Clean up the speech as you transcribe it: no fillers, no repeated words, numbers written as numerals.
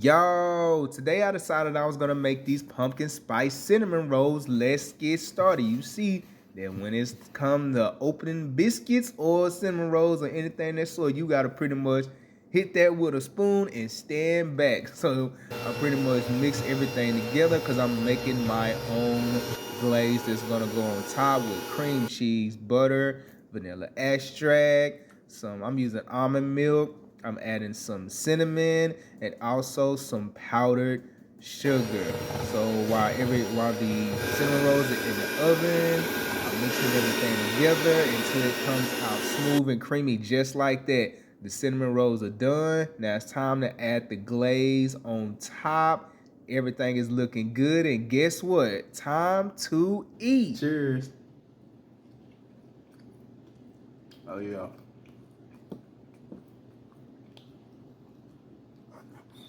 Yo, today I decided I was gonna make these pumpkin spice cinnamon rolls. Let's get started. You see that when it's come to opening biscuits or cinnamon rolls or anything that sort, you gotta pretty much hit that with a spoon and stand back. So I pretty much mix everything together because I'm making my own glaze that's gonna go on top with cream cheese, butter, vanilla extract, I'm using almond milk. I'm adding some cinnamon and also some powdered sugar. So while the cinnamon rolls are in the oven, I'm mixing everything together until it comes out smooth and creamy just like that. The cinnamon rolls are done. Now it's time to add the glaze on top. Everything is looking good, and guess what? Time to eat. Cheers. Oh yeah.